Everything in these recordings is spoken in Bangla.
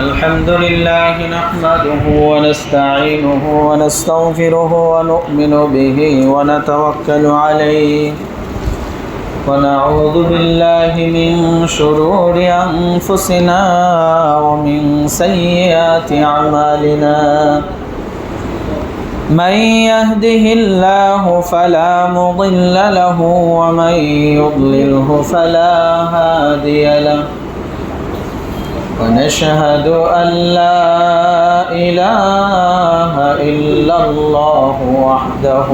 الحمد لله نحمده ونستعينه ونستغفره ونؤمن به ونتوكل عليه ونعوذ بالله من شرور أنفسنا ومن سيئات أعمالنا من يهده الله فلا مضل له ومن يضلله فلا هادي له ونشهد أن لا إله إلا الله وحده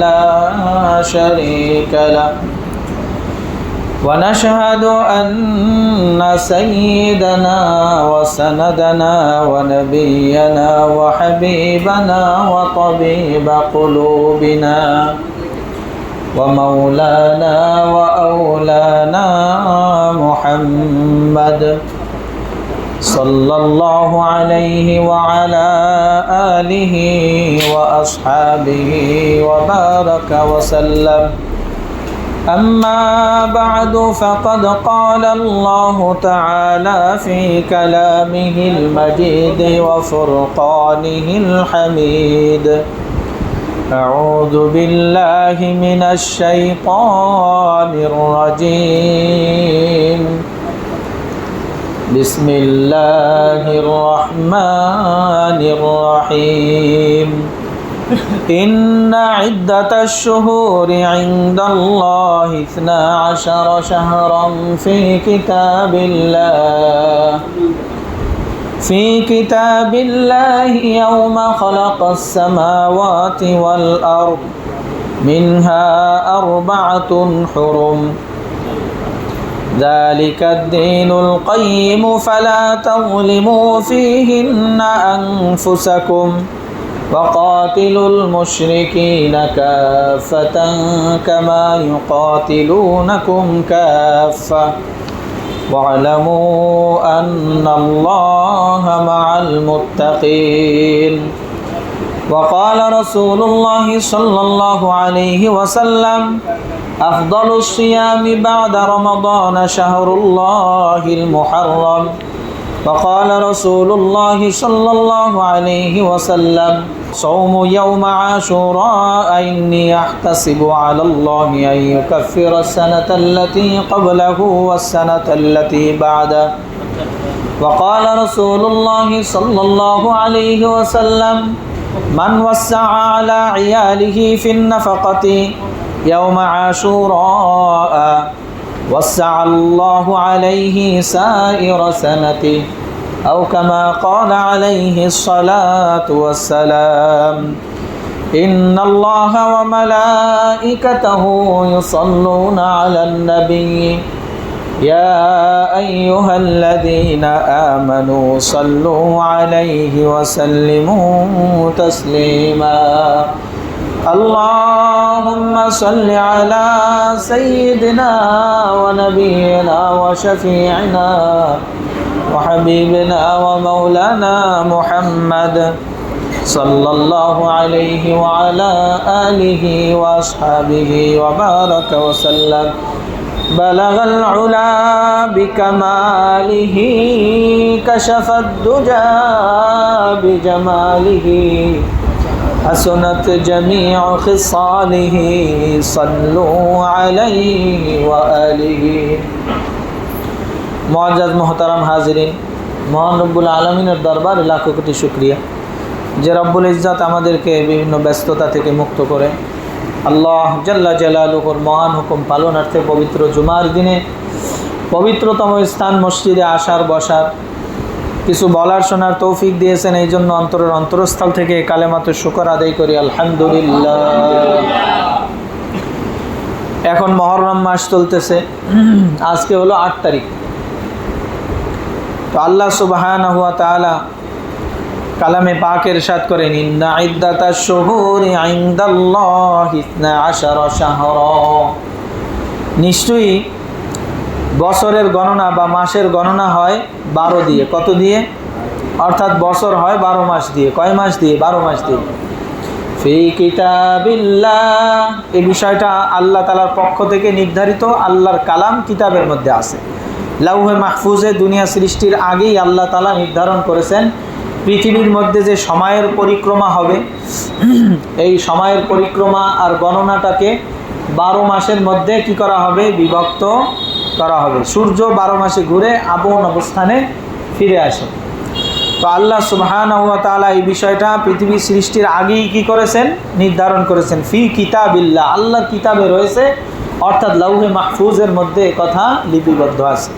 لا شريك له ونشهد أن سيدنا وسندنا ونبينا وحبيبنا وطبيب قلوبنا ومولانا وأولانا محمد صلى الله عليه وعلى آله وأصحابه وبارك وسلم أما بعد فقد قال الله تعالى في كلامه المجيد وفرقانه الحميد أعوذ بالله من الشيطان الرجيم بسم الله الرحمن الرحيم إن عدة الشهور عند الله 12 شهرا في كتاب الله يوم خلق السماوات والأرض منها 4 حرم ذلك الدين القيم فلا تظلموا فيهن أنفسكم وقاتلوا المشركين كافة كما يقاتلونكم كافة واعلموا أن الله مع المتقين وقال رسول الله صلى الله عليه وسلم أفضل الصيام بعد رمضان شهر الله المحرم وقال رسول الله صلى الله عليه وسلم صوم يوم عاشوراء إني أحتسب على الله أن يكفر السنة التي قبله والسنة التي بعده وقال رسول الله صلى الله عليه وسلم من وسع على عياله في النفقة يوم عاشوراء وسع الله عليه سائر سنته أو كما قال عليه الصلاة والسلام إن الله وملائكته يصلون على النبي يا أيها الذين آمنوا صلوا عليه وسلموا تسليما اللهم صل على سيدنا ونبينا وشفيعنا وحبيبنا ومولانا محمد صلى الله عليه وعلى آله وأصحابه وبارك وسلم بلغ العلا بكماله كشف الدجى بجماله حسنت جميع خصاله صلوا عليه وآله মুআজ্জাজ মুহতারাম হাজিরিন, মহান রব্বুল আলমিনের দরবারে লাখো কোটি শুকরিয়া যে রব্বুল ইজ্জত আমাদেরকে বিভিন্ন ব্যস্ততা থেকে মুক্ত করে আল্লাহ জাল্লা জালালুহুর মহান হুকুম পালনার্থে পবিত্র জুমার দিনে পবিত্রতম স্থান মসজিদে আসার বসার কিছু বলার শোনার তৌফিক দিয়েছেন। এই জন্য অন্তরের অন্তরস্থল থেকে কালেমাতুশ শুকর আদায় করি আলহামদুলিল্লাহ। এখন মুহররম মাস চলতেছে, আজকে হলো 8 তারিখ। তো আল্লাহ সুবহানাহু ওয়া তাআলা কালামে পাক ইরশাদ করেন ইন্না ইদ্দাতাশ শুহুরি ইনদাল্লাহি 12 শাহরা, নিশ্চয়ই বছরের গণনা বা মাসের গণনা হয় 12 দিয়ে। কত দিয়ে? অর্থাৎ বছর হয় 12 মাস দিয়ে। কয় মাস দিয়ে? 12 মাস দিয়ে। ফি কিতাবিল্লাহ, এই বিষয়টা আল্লাহ তাআলার পক্ষ থেকে নির্ধারিত, আল্লাহর কালাম কিতাবের মধ্যে আছে। লাউহে মাহফুজে দুনিয়া সৃষ্টির আগেই আল্লাহ তাআলা নির্ধারণ করেছেন পৃথিবীর মধ্যে যে সময়ের পরিক্রমা হবে, এই সময়ের পরিক্রমা আর গণনাটাকে 12 মাসের মধ্যে কি করা হবে, বিভক্ত করা হবে। সূর্য 12 মাসে ঘুরে আপন অবস্থানে ফিরে আসে। তো আল্লাহ সুবহানাহু ওয়া তাআলা এই বিষয়টা পৃথিবী সৃষ্টির আগেই কি করেছেন, নির্ধারণ করেছেন। ফি কিতাবিল্লাহ, আল্লাহর কিতাবে রয়েছে, অর্থাৎ লাউহে মাহফুজের মধ্যে কথা লিপিবদ্ধ আছে।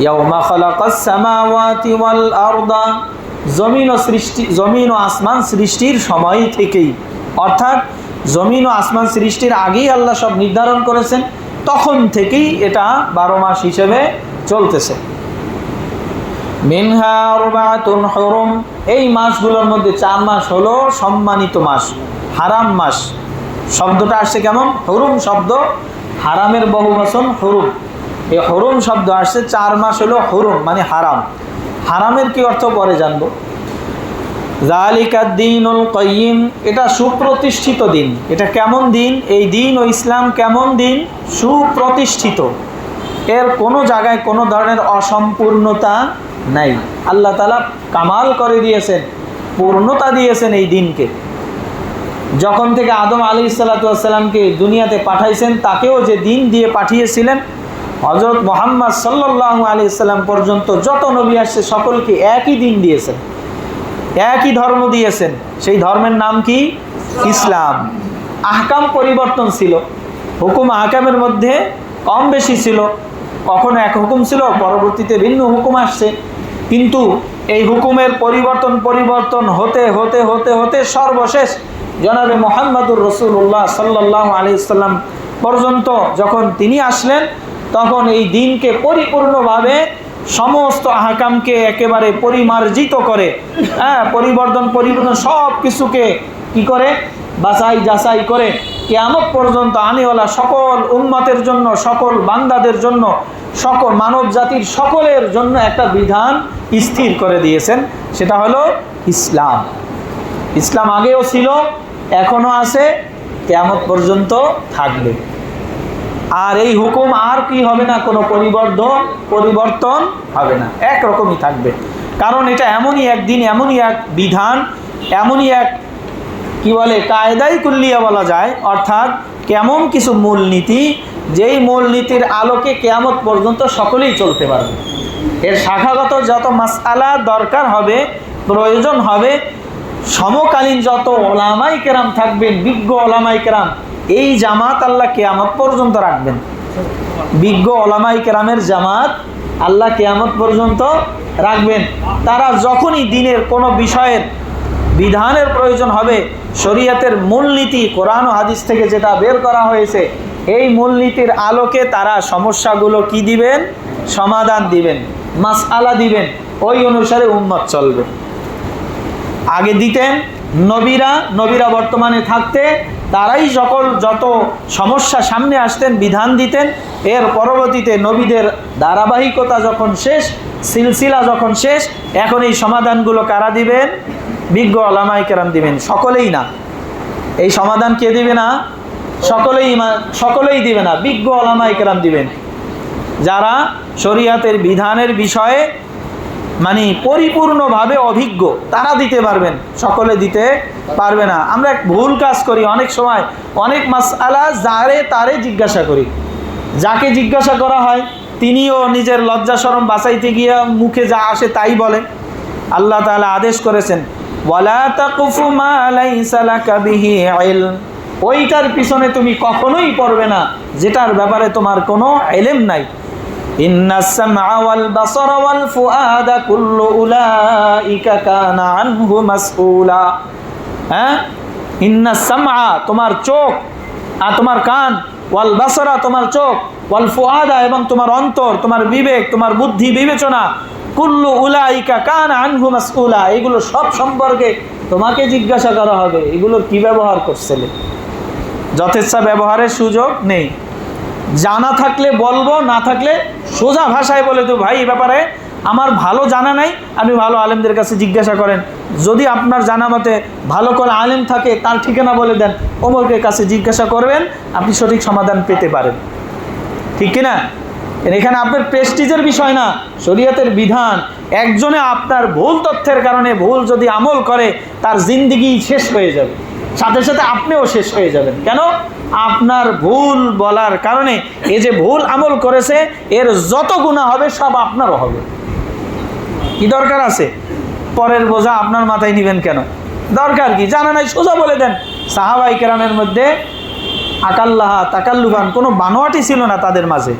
ইয়াউমা খালাকাস সামাওয়াতি ওয়াল আরদা, জমিন ও আসমান সৃষ্টির সময় থেকেই, অর্থাৎ জমিন ও আসমান সৃষ্টির আগেই আল্লাহ সব নির্ধারণ করেছেন, তখন থেকেই এটা 12 মাস হিসেবে চলতেছে। মিনহা আরবাতুন হুরুম, এই মাসগুলোর মধ্যে 4 মাস হলো সম্মানিত মাস, হারাম মাস। শব্দটা আসছে কেমন, হুরুম শব্দ, হারামের বহুবচন হুরুম। এই হুরুম শব্দ আসছে, 4 মাস হলো হুরুম মানে হারাম। হারামের কি অর্থ পরে জানবো। যালিকা দ্বীনুল কাইয়্যিম, এটা সুপ্রতিষ্ঠিত দিন। এটা কেমন দিন, এই দিন ও ইসলাম কেমন দিন, সুপ্রতিষ্ঠিত। এর কোনো জায়গায় কোনো ধরনের অসম্পূর্ণতা নাই। আল্লাহ তাআলা কামাল করে দিয়েছেন, পূর্ণতা দিয়েছেন এই দিনকে। যখন থেকে আদম আলাইহিস সালাতু ওয়াস সালামকে দুনিয়াতে পাঠাইছেন, তাকেও যে দিন দিয়ে পাঠিয়েছিলেন, হযরত মুহাম্মদ সাল্লাল্লাহু আলাইহি সাল্লাম পর্যন্ত যত নবী আসছে সকলকে একই দিন দিয়েছেন, একই ধর্ম দিয়েছেন। সেই ধর্মের নাম কি, ইসলাম। আহকাম পরিবর্তন ছিল, হুকুম আহকামের মধ্যে কম বেশি ছিল। কখনো এক হুকুম ছিল, পরবর্তীতে ভিন্ন হুকুম আসছে, কিন্তু এই হুকুমের পরিবর্তন হতে হতে হতে হতে সর্বশেষ জনাবে মুহাম্মদুর রাসূলুল্লাহ সাল্লাল্লাহু আলাইহি সাল্লাম পর্যন্ত যখন তিনি আসলেন, তখন এই দিনকে পরিপূর্ণভাবে সমস্ত আহকামকে একেবারে পরিমার্জিত করে, পরিবর্তন সব কিছুকে কি করে, বাছাই যাচাই করে কিয়ামত পর্যন্ত আনেওয়ালা সকল উম্মতের জন্য, সকল বান্দাদের জন্য, সকল মানব জাতির সকলের জন্য একটা বিধান স্থির করে দিয়েছেন। সেটা হলো ইসলাম। ইসলাম আগেও ছিল, এখনো আছে, কিয়ামত পর্যন্ত থাকবে। আর এই হুকুম আর কি হবে না, কোনো পরিবর্তন হবে না, একরকমই থাকবে। কারণ এটা এমনই এক দিন, এমনই এক বিধান, এমনই এক কি বলে কায়দাই কুল্লিয়া বলা যায়, অর্থাৎ কেমন কিছু মূলনীতি, যেই মূলনীতির আলোকে কিয়ামত পর্যন্ত সকলেই চলতে পারবে। এর শাখাগত যত মাসআলা দরকার হবে, প্রয়োজন হবে, সমকালীন যত ওলামায়ে কেরাম থাকবেন, বিজ্ঞ ওলামায়ে কেরাম, এই জামাত আল্লাহ কিয়ামত পর্যন্ত রাখবেন। বিজ্ঞ ওলামায়ে কেরামের জামাত আল্লাহ কিয়ামত পর্যন্ত রাখবেন। তারা যখনই দিনের কোনো বিষয়ের বিধানের প্রয়োজন হবে, শরীয়তের মূলনীতি কোরআন ও হাদিস থেকে যেটা বের করা হয়েছে, এই মূলনীতির আলোকে তারা সমস্যাগুলো কি দিবেন, সমাধান দিবেন, মাসআলা দিবেন, ওই অনুসারে উম্মত চলবে। আগে দিতেন নবীরা বর্তমানে থাকতে তারাই যত সমস্যা সামনে আসতেন বিধান দিতেন। এর পরবর্তীতে নবীদের ধারাবাহিকতা যখন শেষ, সিলসিলা যখন শেষ, এখন এই সমাধানগুলো কারা দিবেন, বিজ্ঞ ওলামায়ে কেরাম দিবেন। সকলেই না, এই সমাধান কে দিবে না, সকলেই দিবে না, বিজ্ঞ ওলামায়ে কেরাম দিবেন। যারা শরীয়তের বিধানের বিষয়ে মানে পরিপূর্ণভাবে অভিজ্ঞ, তারা দিতে পারবেন, সকলে দিতে পারবে না। আমরা এক ভুল কাজ করি অনেক সময়, অনেক মাসআলা তারে জিজ্ঞাসা করি, যাকে জিজ্ঞাসা করা হয় তিনিও নিজের লজ্জা শরম বাঁচাইতে গিয়ে মুখে যা আসে তাই বলে। আল্লাহ তাআলা আদেশ করেছেন, ওয়ালা তাকুফু মা লাইসা লাকা বিহি ইলম, ওইটার পিছনে তুমি কখনোই পড়বে না যেটার ব্যাপারে তোমার কোনো ইলম নাই। ইন্নাস সামআ ওয়াল বাসারা ওয়াল ফুআদা কুল্লু উলাইকা কানা আনহু মাসউলা। ইন্নাস সামআ তোমার চোখ আর তোমার কান, ওয়াল বাসারা তোমার চোখ, ওয়াল ফুআদা এবং তোমার অন্তর, তোমার বিবেক, তোমার বুদ্ধি বিবেচনা, কুল্লু উলাইকা কানা আনহু মাসউলা, এগুলো সব সম্পর্কে তোমাকে জিজ্ঞাসা করা হবে। এগুলোর কি ব্যবহার করছিলে? যথেচ্ছা ব্যবহারের সুযোগ নেই। জানা থাকলে বলবো, না থাকলে সোজা ভাষায় বলে তো ভাই এই ব্যাপারে আমার ভালো জানা নাই, আপনি ভালো আলেমদের কাছে জিজ্ঞাসা করেন। যদি আপনার জানা মতে ভালো করে আলেম থাকে তার ঠিকানা বলে দেন, অমুকের কাছে জিজ্ঞাসা করবেন, আপনি সঠিক সমাধান পেতে পারেন। ঠিক কিনা? এখানে আপনার প্রেস্টিজের বিষয় না, শরীয়তের বিধান। একজনে আপনার ভুল তথ্যের কারণে ভুল যদি আমল করে, তার জিন্দেগি শেষ হয়ে যাবে, সাথে সাথে আপনিও শেষ হয়ে যাবেন। কেন? আপনার ভুল বলার কারণে এই যে ভুল আমল করেছে, এর যত গুনাহ হবে সব আপনারও হবে। কি দরকার আছে পরের বোঝা আপনার মাথায় নেবেন? কেন দরকার কি? জানা নাই, সোজা বলে দেন। সাহাবায়ে কেরামের মধ্যে আকাল্লাহা তাকাল্লুবান, কোনো বানোয়াটি ছিল না তাদের মাঝে।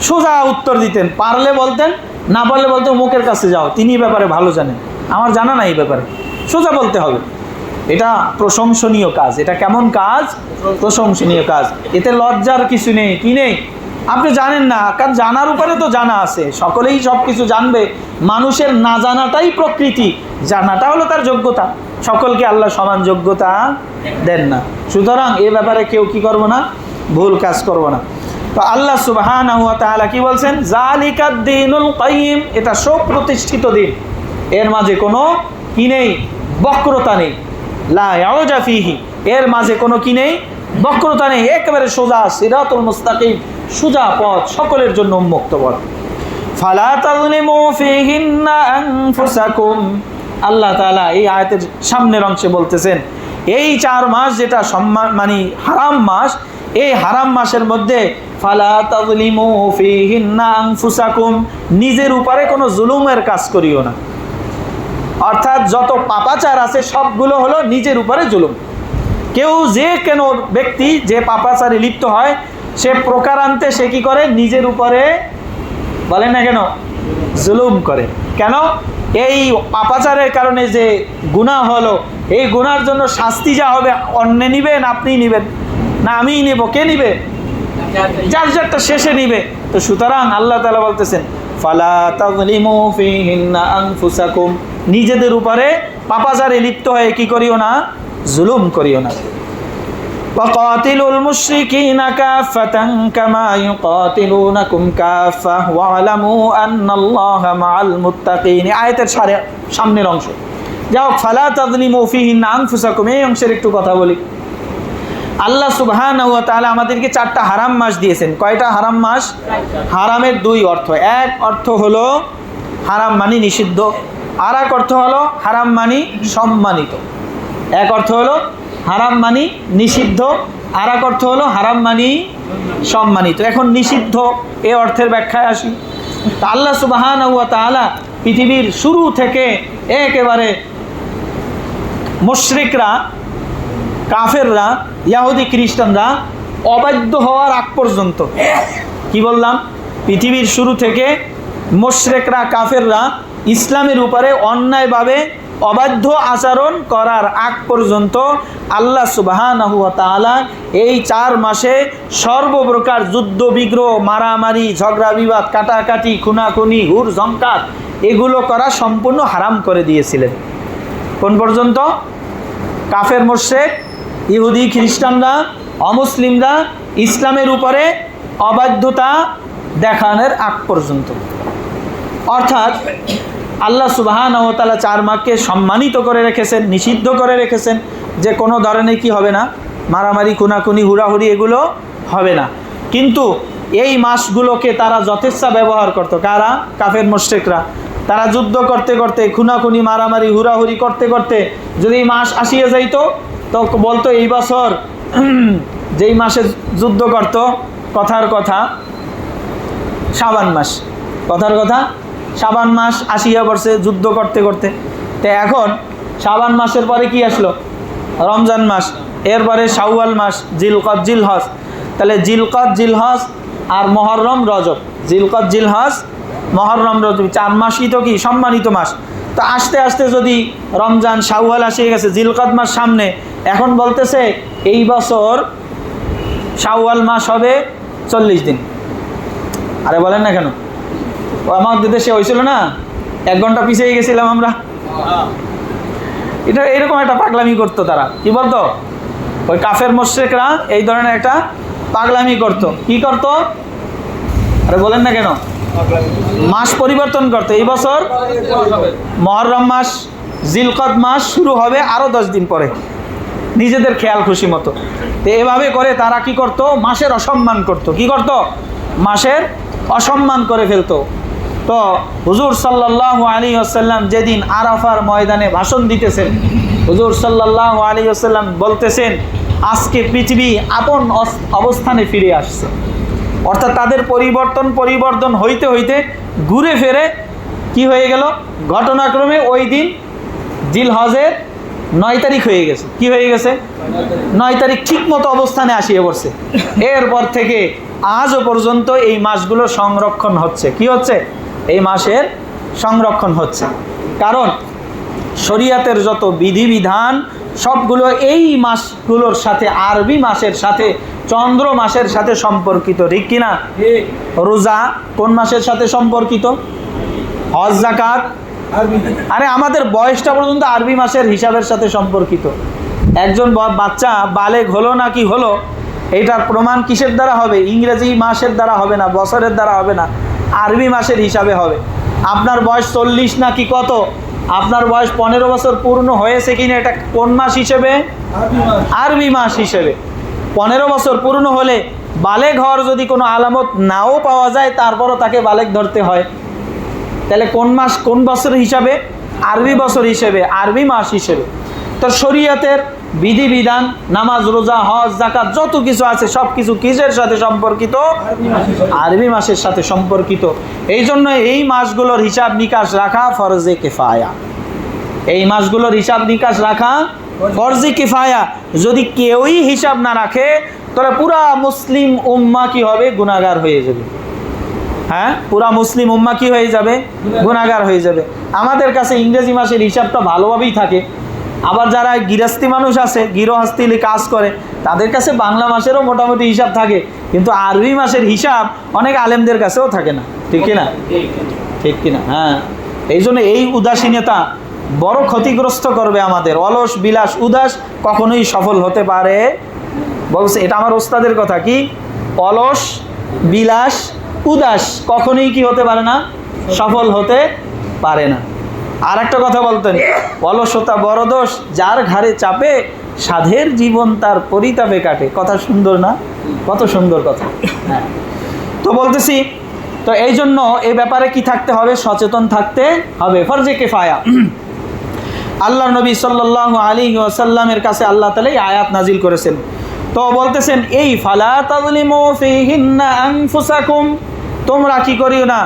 সোজা উত্তর দিতেন, পারলে বলতেন, না পারলে বলতেন মুখের কাছে যাও, তিনি এই ব্যাপারে ভালো জানেন, আমার জানা নাই এই ব্যাপারে। সোজা বলতে হবে। এটা প্রশংসনীয় কাজ। এটা কেমন কাজ? প্রশংসনীয় কাজ। এতে লজ্জার কিছু নেই। কি নেই? আপনি জানেন না, কারণ জানার উপরে তো জানা আছে, সকলেই সব কিছু জানবে। মানুষের না জানাটাই প্রকৃতি, জানাটা হলো তার যোগ্যতা। সকলকে আল্লাহ সমান যোগ্যতা দেন না। সুতরাং এ ব্যাপারে কেউ কি করব না, ভুল কাজ করব না। তো আল্লাহ সুবহানাহু ওয়া তাআলা কি বলছেন? যালিকাদ দীনুল কাইয়্যিম, এটা সুপ্রতিষ্ঠিত দিন, এর মাঝে কোনো কি নেই, বক্রতা নেই। লা ইয়াউজা ফিহি, এর মাঝে কোনো কি নেই, বক্রতা নেই, একেবারে সোজা সিরাতুল মুস্তাকিম, সোজা পথ, সকলের জন্য উন্মুক্ত পথ। ফালা তাযলিমু ফীহিন্না আনফুসাকুম, আল্লাহ তাআলা এই আয়াতের সামনের অংশে বলতেছেন, এই 4 মাস যেটা মানে হারাম মাস, এই হারাম মাসের মধ্যে ফালা তাযলিমু ফীহিন্না আনফুসাকুম, নিজের উপরে কোনো জুলুমের কাজ করিও না। অর্থাৎ যত পাপাচার আছে সবগুলো হলো নিজের উপরে জুলুম। কেউ যে কেন ব্যক্তি যে পাপাচারে লিপ্ত হয়, সে প্রকারান্তে সে কি করে? নিজের উপরে, বলেন না কেন, জুলুম করে। কেন? এই পাপাচারের কারণে যে গুনাহ হলো, এই গুনার জন্য শাস্তি যা হবে, অন্য নিবেন, আপনি নিবেন না আমিই নেব? কে নিবে? যার যারটা শেষে নিবে। তো সুতরাং আল্লাহ তাআলা বলতেছেন, ফালা তাযলিমু ফীহিন্না আনফুসাকুম, নিজেদের উপরে পাপাচারে লিপ্ত হয়ে কি করিও না? জুলুম করিও না। ওয়াকাতিলুল মুশরিকিনা কাফাতান কামা ইউকাতিলুনাকুম কাফা ওয়া'লামু আন্নাল্লাহা মা'আল মুত্তাকিন, আয়াতের সামনের অংশ। যাও, ফালা তাযলিমু ফীহিন্না আনফুসাকুম, এই অংশের একটু কথা বলি। আল্লাহ সুবহানাহু ওয়া তাআলা আমাদেরকে 4টা হারাম মাস দিয়েছেন। কয়টা হারাম মাস? হারামের 2 অর্থ। এক অর্থ হলো হারাম মানে নিষিদ্ধ, আর এক অর্থ হলো হারাম মানে সম্মানিত। এক অর্থ হলো হারাম মানে নিষিদ্ধ, আর এক অর্থ হলো হারাম মানে সম্মানিত। এখন নিষিদ্ধ এই অর্থের ব্যাখ্যায় আসি। তা আল্লাহ সুবহানাহু ওয়া তাআলা পৃথিবীর শুরু থেকে একেবারে মুশরিকরা, কাফেররা, ইহুদি খ্রিস্টানরা অবাধ্য হওয়ার আগ পর্যন্ত, কি বললাম? পৃথিবীর শুরু থেকে মুশরিকরা, কাফেররা ইসলামের উপরে অন্যায়ভাবে অবাধ্য আচরণ করার আগ পর্যন্ত আল্লাহ সুবহানাহু ওয়া তাআলা এই 4 মাসে সর্বপ্রকার যুদ্ধ বিগ্রহ, মারামারি, ঝগড়া বিবাদ, কাটাকাটি, খুনাখুনি, হুর ঝঙ্কার, এগুলো করা সম্পূর্ণ হারাম করে দিয়েছিলেন। কোন পর্যন্ত? কাফের মুশরিক, ইহুদি খ্রিস্টানরা, অমুসলিমরা ইসলামের উপরে অবাধ্যতা দেখানোর আগ পর্যন্ত। অর্থাৎ আল্লাহ সুবহানাহু ওয়া তাআলা 4 মাসকে সম্মানিত করে রেখেছেন, নিষিদ্ধ করে রেখেছেন, যে কোনো ধরনের কি হবে না, মারামারি, খুনাখুনি, হুড়াহুড়ি এগুলো হবে না। কিন্তু এই মাসগুলোকে তারা যথেচ্ছা ব্যবহার করত। কারা? কাফের মুশরিকরা। তারা যুদ্ধ করতে করতে, খুনাখুনি, মারামারি, হুড়াহুড়ি করতে করতে যদি মাস আসিয়ে যাইত, তো বলতো এই বছর যেই মাসে যুদ্ধ করত, কথার কথা শাবান মাস, কথার কথা শাবান মাস আসিয়া পড়ছে যুদ্ধ করতে করতে। তো এখন শাবান মাসের পরে কি আসলো? রমজান মাস, এরপরে শাওয়াল মাস, জিলকদ, জিলহজ। তাহলে জিলকদ, জিলহজ আর মহররম, রজব। জিলকদ, জিলহজ, মহররম, রজব, 4 মাসই তো কি সম্মানিত মাস। তো আস্তে আস্তে যদি রমজান, শাওয়াল আসিয়ে গেছে, জিলকদ মাস সামনে, এখন বলতেছে এই বছর শাওয়াল মাস হবে 40 দিন। আরে বলেন না কেন? আমাদের দেশে হয়েছিল না, 1 ঘন্টা পিছিয়ে গেছিলাম আমরা। এটা এরকম একটা পাগলামি করতো তারা। কি বলতো? ওই কাফের মুশরিকরা এই ধরনের একটা পাগলামি করতো। কি করতো? আরে বলেন না কেন? মাস পরিবর্তন করতো। এই বছর মহররম মাস, জিলকদ মাস শুরু হবে আরও 10 দিন পরে, নিজেদের খেয়াল খুশি মতো। তো এভাবে করে তারা কি করতো? মাসের অসম্মান করতো। কি করতো? মাসের অসম্মান করে ফেলতো। তো হুজুর সাল্লাল্লাহু আলাইহি ওয়াসাল্লাম যেদিন আরাফার ময়দানে ভাষণ দিতেছেন, হুজুর সাল্লাল্লাহু আলাইহি ওয়াসাল্লাম বলতেছেন আজকে পৃথিবী আপন অবস্থানে ফিরে আসছে। অর্থাৎ তাদের পরিবর্তন হইতে হইতে ঘুরে ফিরে কি হয়ে গেল, ঘটনাক্রমে ওই দিন জিলহজের 9 তারিখ হয়ে গেছে। কি হয়ে গেছে? 9 তারিখ ঠিক মতো অবস্থানে আসিয়ে পড়ছে। এরপর থেকে আজও পর্যন্ত এই মাসগুলো সংরক্ষণ হচ্ছে। কি হচ্ছে? এই মাসের সংরক্ষণ হচ্ছে। কারণ শরীয়তের যত বিধিবিধান সবগুলো এই মাসগুলোর সাথে, আরবি মাসের সাথে, চন্দ্র মাসের সাথে সম্পর্কিত। ঠিক কিনা? রোজা কোন মাসের সাথে সম্পর্কিত? হজ যাকাত, আরে আমাদের বয়সটা পর্যন্ত আরবি মাসের হিসাবের সাথে সম্পর্কিত। একজন বাচ্চা বালেগ হলো না কি হলো, এটার প্রমাণ কিসের দ্বারা হবে? ইংরেজি মাসের দ্বারা হবে না, বছরের দ্বারা হবে না, আরবি মাসের হিসাবে হবে। আপনার বয়স 40 না কি কত, আপনার বয়স 15 বছর পূর্ণ হয়েছে কিনা, এটা কোন মাস হিসেবে? আরবি মাস হিসেবে। 15 বছর পূর্ণ হলে বালেগ হওয়ার যদি কোনো আলামত নাও পাওয়া যায়, তারপরও তাকে বালেগ ধরতে হয়। তাহলে কোন মাস, কোন বছর হিসাবে? আরবি বছর হিসেবে, আরবি মাস হিসেবে। তো শরীয়তের বিধিবিধান, নামাজ, রোজা, হজ, যাকাত যত কিছু আছে সব কিছু কিসের সাথে সম্পর্কিত? আরবি মাসের সাথে সম্পর্কিত। এই জন্য এই মাসগুলোর হিসাব নিকাশ রাখা ফরজে কিফায়া। এই মাসগুলোর হিসাব নিকাশ রাখা ফরজে কিফায়া। যদি কেউই হিসাব না রাখে তাহলে পুরা মুসলিম উম্মাহ কি হবে? গুনাহগার হয়ে যাবে। হ্যাঁ, পুরা মুসলিম উম্মাহ কি হয়ে যাবে? গুনাহগার হয়ে যাবে। আমাদের কাছে ইংরেজি মাসের হিসাবটা ভালোভাবেই থাকে। আবার যারা গৃহস্থী মানুষ আছে, গৃহস্থী কাজ করে, তাদের কাছে বাংলা মাসেরও মোটামুটি হিসাব থাকে, কিন্তু আরবি মাসের হিসাব অনেক আলেমদের কাছেও থাকে না। ঠিক কিনা? ঠিক কিনা? হ্যাঁ, এই জন্য এই উদাসীনতা বড় ক্ষতিগ্রস্ত করবে আমাদের। অলস বিলাস উদাস কখনোই সফল হতে পারে, বলছে এটা আমার ওস্তাদের কথা, কি অলস বিলাস উদাস কখনোই কি হতে পারে না? সফল হতে পারে না। আর একটা কথা বলতেন, অলসতা বড় দোষ, যার ঘাড়ে চাপে সাধের জীবন তার পরিতাপে কাটে। কথা সুন্দর না? কত সুন্দর কথা। হ্যাঁ, তো বলতেছি, তো এই জন্য এই ব্যাপারে কি থাকতে হবে? সচেতন থাকতে হবে। ফরজে কিফায়া। আল্লাহ নবী সাল্লাল্লাহু আলাইহি ওয়াসাল্লামের কাছে আল্লাহ তাআলা এই আয়াত নাজিল করেছেন। তো বলতেছেন এই ফালা তাযলিমু ফীহিন্না আনফুসাকুম, তোমরা কি করিও না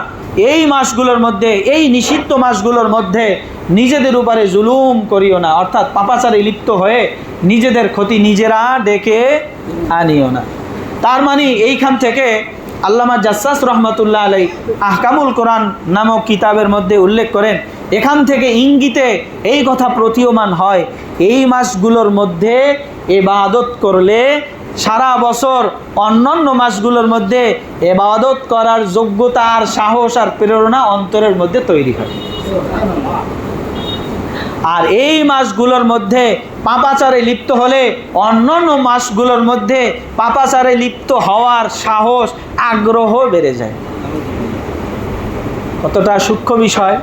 এই মাসগুলোর মধ্যে, এই নিষিদ্ধ মাসগুলোর মধ্যে নিজেদের উপরে জুলুম করিও না। অর্থাৎ পাপাচারে লিপ্ত হয়ে নিজেদের ক্ষতি নিজেরা ডেকে আনিও না। তার মানে এইখান থেকে আল্লামা জাসসাস রহমতুল্লাহ আলাই আহকামুল কোরআন নামক কিতাবের মধ্যে উল্লেখ করেন, এখান থেকে ইঙ্গিতে এই কথা প্রতীয়মান হয়, এই মাসগুলোর মধ্যে ইবাদত করলে সারা বছর অন্যান্য মাসগুলোর মধ্যে ইবাদত করার যোগ্যতা আর সাহস আর প্রেরণা অন্তরের মধ্যে তৈরি হয়। আর এই মাসগুলোর মধ্যে পাপাচারে লিপ্ত হলে অন্যান্য মাসগুলোর মধ্যে পাপাচারে লিপ্ত হওয়ার সাহস, আগ্রহ বেড়ে যায়। কতটা সূক্ষ্ম বিষয়।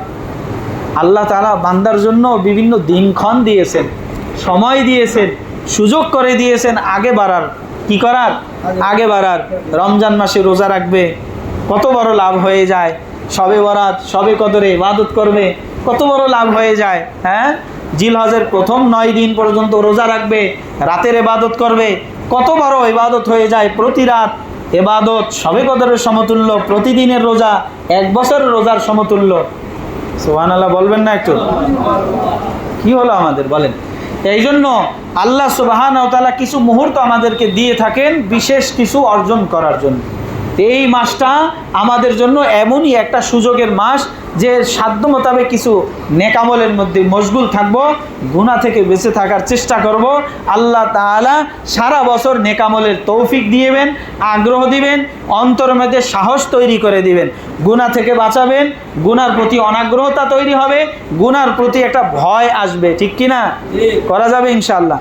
আল্লাহ তাআলা বান্দার জন্য বিভিন্ন দিনক্ষণ দিয়েছেন, সময় দিয়েছেন, সুযোগ করে দিয়েছেন আগে বাড়ার। কি করার? আগে বাড়ার। রমজান মাসে রোজা রাখবে, কত বড় লাভ হয়ে যায়। শবে বরাত, শবে কদরে ইবাদত করবে, কত বড় লাভ হয়ে যায়। হ্যাঁ, জিলহজের প্রথম 9 দিন পর্যন্ত রোজা রাখবে, রাতের ইবাদত করবে, কত বড় ইবাদত হয়ে যায়। প্রতি রাত ইবাদত শবে কদরের সমতুল্য, প্রতিদিনের রোজা 1 বছরের রোজার সমতুল্য। সুবহানাল্লাহ বলবেন না একটু? কি হলো আমাদের বলেন? এই জন্য আল্লাহ সুবহানাহু ওয়া তাআলা কিছু মুহূর্ত আমাদেরকে দিয়ে থাকেন বিশেষ কিছু অর্জন করার জন্য। এই মাসটা আমাদের জন্য এমনই একটা সুযোগের মাস যে সাধ্য মোতাবেক কিছু নেকামলের মধ্যে মশগুল থাকব, গুনাহ থেকে বেঁচে থাকার চেষ্টা করব। আল্লাহ তাআলা সারা বছর নেকামলের তৌফিক দিবেন, আগ্রহ দিবেন, অন্তরের মধ্যে সাহস তৈরি করে দিবেন, গুনাহ থেকে বাঁচাবেন, গুনার প্রতি অনাগ্রহতা তৈরি হবে, গুনার প্রতি একটা ভয় আসবে। ঠিক কিনা? করা যাবে ইনশাআল্লাহ।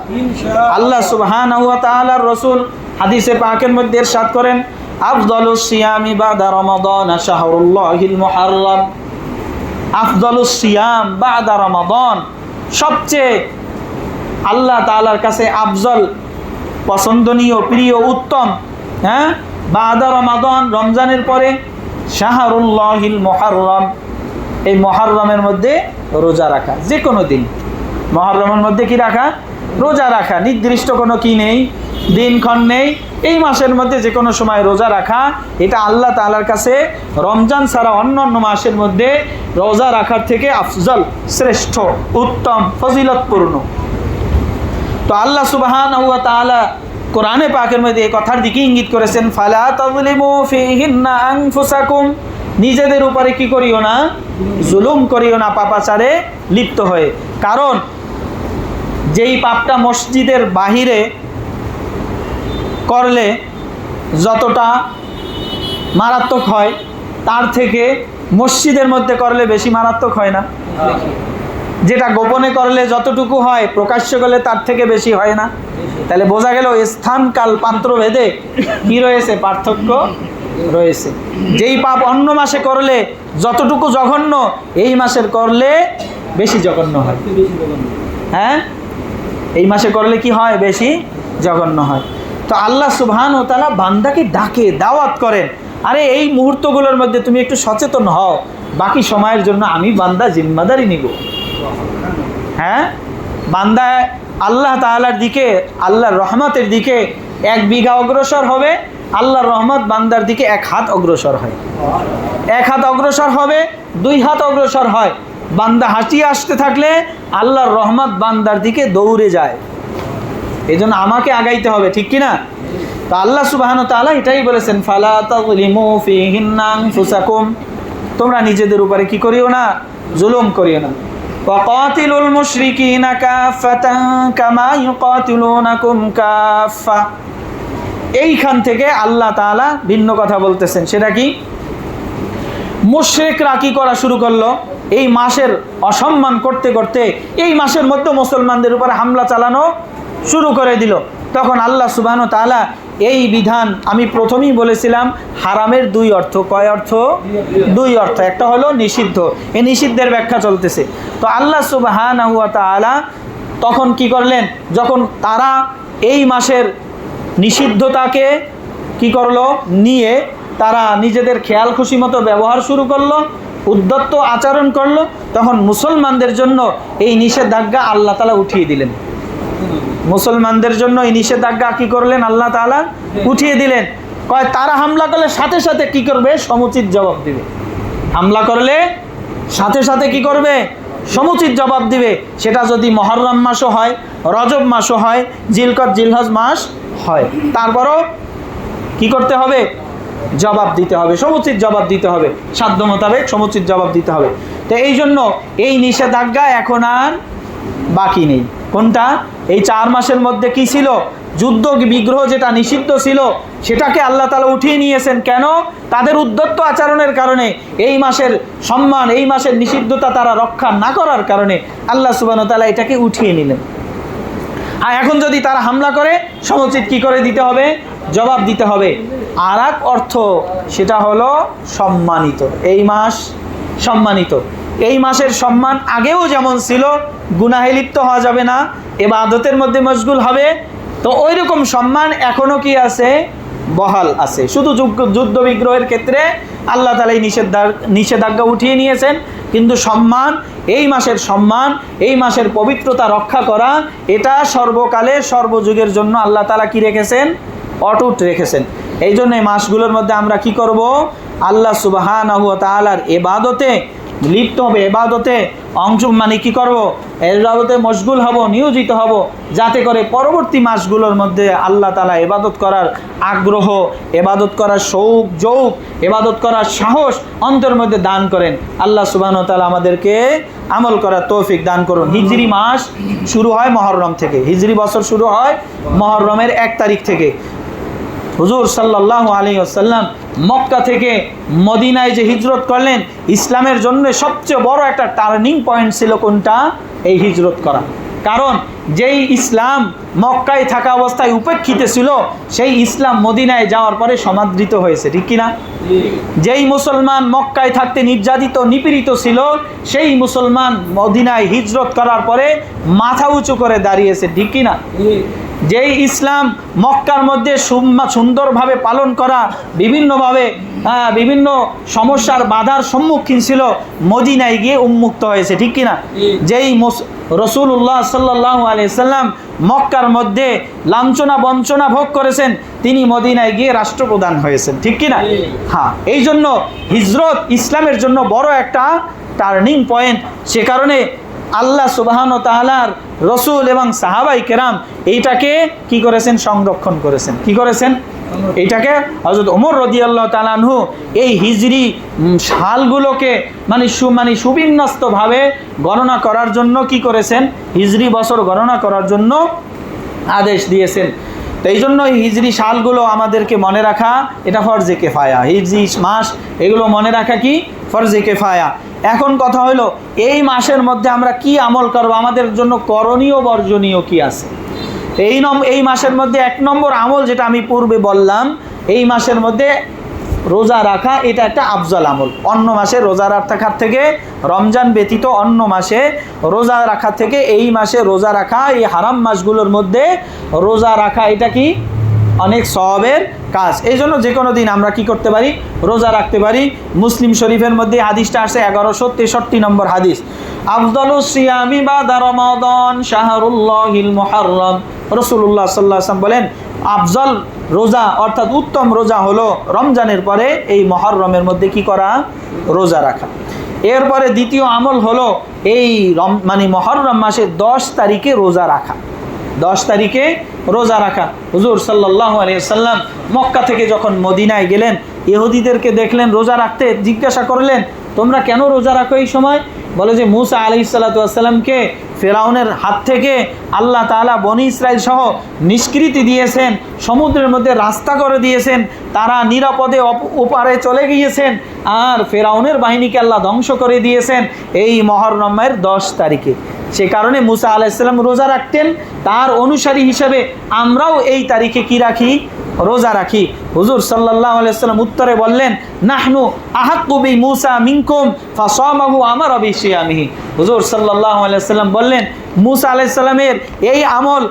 আল্লাহ সুবহানাহু ওয়া তাআলার রাসূল হাদিসে পাকের মধ্যে ইরশাদ করেন, আফদালুস সিয়ামি বাদা রমাদান শাহরুল্লাহিল মুহাররম। আফদালুস সিয়াম বাদা রমাদান, সবচেয়ে আল্লাহ তাআলার কাছে আফজল, পছন্দনীয়, প্রিয়, উত্তম, হ্যাঁ, বাদা রমাদান, রমজানের পরে শাহরুল্লাহিল মুহাররম, এই মুহররমের মধ্যে রোজা রাখা, যে কোনো দিন মুহররমের মধ্যে কি রাখা? রোজা রাখা। নির্দিষ্ট কোনো কি নেই, দিনক্ষণ নেই, এই মাসের মধ্যে যে কোনো সময় রোজা রাখা, এটা আল্লাহ তাআলার কাছে রমজান ছাড়া অন্যান্য মাসের মধ্যে রোজা রাখার থেকে আফজল, শ্রেষ্ঠ, উত্তম, ফজিলতপূর্ণ। তো আল্লাহ সুবহানাহু ওয়া তাআলা কোরআনে পাকের মধ্যে এই কথার দিকে ইঙ্গিত করেছেন, ফালা তাযলিমু ফীহিন্না আনফুসাকুম, নিজেদের উপরে কি করিও না? জুলুম করিও না, পাপাচারে লিপ্ত হয়ে। কারণ যেই পাপটা মসজিদের বাহিরে করলে যতটা মারাত্মক হয়, তার থেকে মসজিদের মধ্যে করলে বেশি মারাত্মক হয় না? যেটা গোপনে করলে যতটুকু হয়, প্রকাশ্য করলে তার থেকে বেশি হয় না? তাহলে বোঝা গেল স্থান কাল পাত্র ভেদে কি রয়েছে? পার্থক্য রয়েছে। যেই পাপ অন্য মাসে করলে যতটুকু জঘন্য, এই মাসের করলে বেশি জঘন্য হয়। হ্যাঁ, এই মাসে করলে কি হয়? বেশি জঘন্য হয়। তো আল্লাহ সুবহানাহু ওয়া তাআলা বান্দাকে ডাকে, দাওয়াত করেন, আরে এই মুহূর্তগুলোর মধ্যে তুমি একটু সচেতন হও, বাকি সময়ের জন্য আমি বান্দা জিম্মাদারি নিব। হ্যাঁ, বান্দা আল্লাহ তাআলার দিকে, আল্লাহর রহমতের দিকে 1 বিঘা অগ্রসর হবে, আল্লাহর রহমত বান্দার দিকে 1 হাত অগ্রসর হয়। 1 হাত অগ্রসর হবে, 2 হাত অগ্রসর হয়। বান্দা হাঁটিয়ে আসতে থাকলে আল্লাহর রহমত বান্দার দিকে দৌড়ে যায়। এই জন্য আমাকে আগাইতে হবে, ঠিক কিনা? তো আল্লাহ সুবহানাহু ওয়া তাআলা এটাই বলেছেন, ফালা তাযলিমু ফীহিন্না আনফুসাকুম, তোমরা নিজেদের উপরে কি করিও না? জুলুম করিও না। ওয়াকাতিলুল মুশরিকিনা কাফাতান কামা ইউকাতিলুনাকুম কাফা, এইখান থেকে আল্লাহ তাআলা ভিন্ন কথা বলতেছেন। সেটা কি? মুশরিকরা কি করা শুরু করলো? এই মাসের অসম্মান করতে করতে এই মাসের মধ্যে মুসলমানদের উপরে হামলা চালানো শুরু করে দিল। তখন আল্লাহ সুবহানাহু ওয়া তাআলা এই বিধান, আমি প্রথমেই বলেছিলাম হারামের 2 অর্থ। কয় অর্থ? 2 অর্থ। একটা হলো নিষিদ্ধ, এই নিষিদ্ধের ব্যাখ্যা চলতেছে। তো আল্লাহ সুবহানাহু ওয়া তাআলা তখন কি করলেন? যখন তারা এই মাসের নিষিদ্ধতাকে কি করলো? নিয়ে তারা নিজেদের খেয়াল খুশি মতো ব্যবহার শুরু করলো, উদ্ধত্ত আচরণ করলো, তখন মুসলমানদের জন্য এই নিষেধাজ্ঞা আল্লাহ তাআলা উঠিয়ে দিলেন। মুসলমানদের জন্য এই নিষেধাজ্ঞা কি করলেন? আল্লাহ তাআলা উঠিয়ে দিলেন। কয় তারা হামলা করলে সাথে সাথে কি করবে? সমুচিত জবাব দিবে। হামলা করলে সাথে সাথে কি করবে? সমুচিত জবাব দিবে। সেটা যদি মুহররম মাসও হয়, রজব মাসও হয়, জিলকদ জিলহজ মাস হয়, তারপরও কি করতে হবে? জবাব দিতে হবে, সমুচিত জবাব দিতে হবে, সাধ্য মোতাবেক সমুচিত জবাব দিতে হবে। তো এই জন্য এই নিষেধাজ্ঞা এখন আর বাকি নেই। কোনটা? এই 4 মাসের মধ্যে কি ছিল? যুদ্ধ বিগ্রহ যেটা নিষিদ্ধ ছিল, সেটাকে আল্লাহ তাআলা উঠিয়ে নিয়েছেন। কেন? তাদের উদ্ধত্ত আচরণের কারণে, এই মাসের সম্মান, এই মাসের নিষিদ্ধতা তারা রক্ষা না করার কারণে আল্লাহ সুবহানাহু ওয়া তাআলা এটাকে উঠিয়ে নিলেন। আর এখন যদি তারা হামলা করে, সমুচিত কি করে দিতে হবে? জবাব দিতে হবে। আর এক অর্থ, সেটা হলো সম্মানিত। এই মাস সম্মানিত। এই মাসের সম্মান আগেও যেমন ছিল, গুনাহে লিপ্ত হওয়া যাবে না, ইবাদতের মধ্যে মশগুল হবে, তো ওই রকম সম্মান এখনো কি আছে? বহাল আছে। শুধু যুদ্ধ বিগ্রহের ক্ষেত্রে আল্লাহ তাআলা এই নিষেধাজ্ঞা উঠিয়ে নিয়েছেন, কিন্তু সম্মান, এই মাসের সম্মান, এই মাসের পবিত্রতা রক্ষা করা, এটা সর্বকালে সর্বযুগের জন্য আল্লাহ তাআলা কি রেখেছেন? অটুট রেখেছেন। এই জন্য এই মাসগুলোর মধ্যে আমরা কি করব? আল্লাহ সুবহানাহু ওয়া তাআলার ইবাদতে লিপ্ত হবে, ইবাদতে অংশ, মানে কি করব? ইবাদতে মশগুল হব, নিয়োজিত হব, যাতে করে পরবর্তী মাসগুলোর মধ্যে আল্লাহ তাআলা ইবাদত করার আগ্রহ, ইবাদত করার শৌক, যৌক, ইবাদত করার সাহস অন্তরের মধ্যে দান করেন। আল্লাহ সুবহানাহু ওয়া তাআলা আমাদেরকে আমল করার তৌফিক দান করুন। হিজরি মাস শুরু হয় মুহররম থেকে, হিজরি বছর শুরু হয় মুহররমের 1 তারিখ থেকে। হুজুর সাল্লাল্লাহু আলাইহি ওয়াসাল্লাম মক্কা থেকে মদিনায় যে হিজরত করলেন, ইসলামের জন্য সবচেয়ে বড় একটা টার্নিং পয়েন্ট ছিল। কোনটা? এই হিজরত করা। কারণ যেই ইসলাম মক্কায় থাকা অবস্থায় উপেক্ষিত ছিল, সেই ইসলাম মদিনায় যাওয়ার পরে সমাদৃত হয়েছে, ঠিক কিনা? যেই মুসলমান মক্কায় থাকতে নির্যাতিত, নিপীড়িত ছিল, সেই মুসলমান মদিনায় হিজরত করার পরে মাথা উঁচু করে দাঁড়িয়েছে, ঠিক কিনা? যেই ইসলাম মক্কার মধ্যে সুন্দরভাবে পালন করা, বিভিন্নভাবে বিভিন্ন সমস্যার বাধার সম্মুখীন ছিল, মদিনায় গিয়ে উন্মুক্ত হয়েছে, ঠিক কিনা? যেই রাসূলুল্লাহ সাল্লাল্লাহু আলাইহি সাল্লাম মক্কার মধ্যে লাঞ্ছনা বঞ্চনা ভোগ করেছেন, তিনি মদিনায় গিয়ে রাষ্ট্রপ্রধান হয়েছেন, ঠিক কিনা? হ্যাঁ, এই জন্য হিজরত ইসলামের জন্য বড় একটা টার্নিং পয়েন্ট। সে কারণে আল্লাহ সুবহান ওয়া তাআলার রসুল এবং সাহাবাই কেরাম এইটাকে কি করেছেন? সংরক্ষণ করেছেন। কি করেছেন? এইটাকে হযরত ওমর রাদিয়াল্লাহু তাআলা আনহু এই হিজরি সালগুলোকে মানে সুবিন্যস্তভাবে গণনা করার জন্য কি করেছেন? হিজরি বছর গণনা করার জন্য আদেশ দিয়েছেন। তো এই জন্য হিজরি সালগুলো আমাদেরকে মনে রাখা এটা ফরজে কেফায়া। হিজরি মাস এগুলো মনে রাখা কি? ফরজে কেফায়া। এখন কথা হলো এই মাসের মধ্যে আমরা কি আমল করব, আমাদের জন্য করণীয় বর্জনীয় কি আছে? এই মাসের মধ্যে 1 নম্বর আমল যেটা আমি পূর্বে বললাম, এই মাসের মধ্যে রোজা রাখা, এটা একটা আফজল আমল। অন্য মাসে রোজা রাখার থেকে, রমজান ব্যতীত অন্য মাসে রোজা রাখা থেকে এই মাসে রোজা রাখা, এই হারাম মাসগুলোর মধ্যে রোজা রাখা এটা কি? অনেক সওয়াবের কাজ। এই জন্য যে কোনো দিন আমরা কি করতে পারি? রোজা রাখতে পারি। মুসলিম শরীফের মধ্যে হাদিসটা আসে 1163 নম্বর হাদিস, আফদালুস সিয়ামি বাদা রমাদান শাহরুল্লাহিল মুহাররম। রাসূলুল্লাহ সাল্লাল্লাহু আলাইহি ওয়াসাল্লাম বলেন, আফজল রোজা অর্থাৎ উত্তম রোজা হলো রমজানের পরে এই মুহররমের মধ্যে কি করা? রোজা রাখা। এরপরে দ্বিতীয় আমল হলো এই মুহররম মাসের 10 তারিখে রোজা রাখা। 10 তারিখে রোজা রাখা। হুজুর সাল্লাল্লাহু আলাইহি ওয়াসাল্লাম মক্কা থেকে যখন মদিনায় গেলেন, ইহুদিদেরকে দেখলেন রোজা রাখতে, জিজ্ঞাসা করলেন তোমরা কেন রোজা রাখো এই সময়? বলে যে মুসা আলাইহিস সালাতু ওয়াস সালামকে ফেরাউনের হাত থেকে আল্লাহ তাআলা বনি ইসরাইল সহ নিষ্কৃতি দিয়েছেন, সমুদ্রের মধ্যে রাস্তা করে দিয়েছেন, তারা নিরাপদে ওপারে চলে গিয়েছেন, আর ফেরাউনের বাহিনীকে আল্লাহ ধ্বংস করে দিয়েছেন এই মুহররমের 10 তারিখে। সে কারণে মুসা আলাইহিস সালাম রোজা রাখতেন। তার অনুসারী হিসেবে আমরাও এই তারিখে কি রাখি? রোজা রাখি। হুজুর সাল্লাল্লাহু আলাইহি ওয়াসাল্লাম উত্তরে বললেন, নাহনু আহাক্কু বি মুসা মিনকুম ফাসামাহু আমারা বিসিয়ামিহি। হুজুর সাল্লাল্লাহু আলাইহি ওয়াসাল্লাম বললেন, মুসা আলাইহিস সালামের এই আমল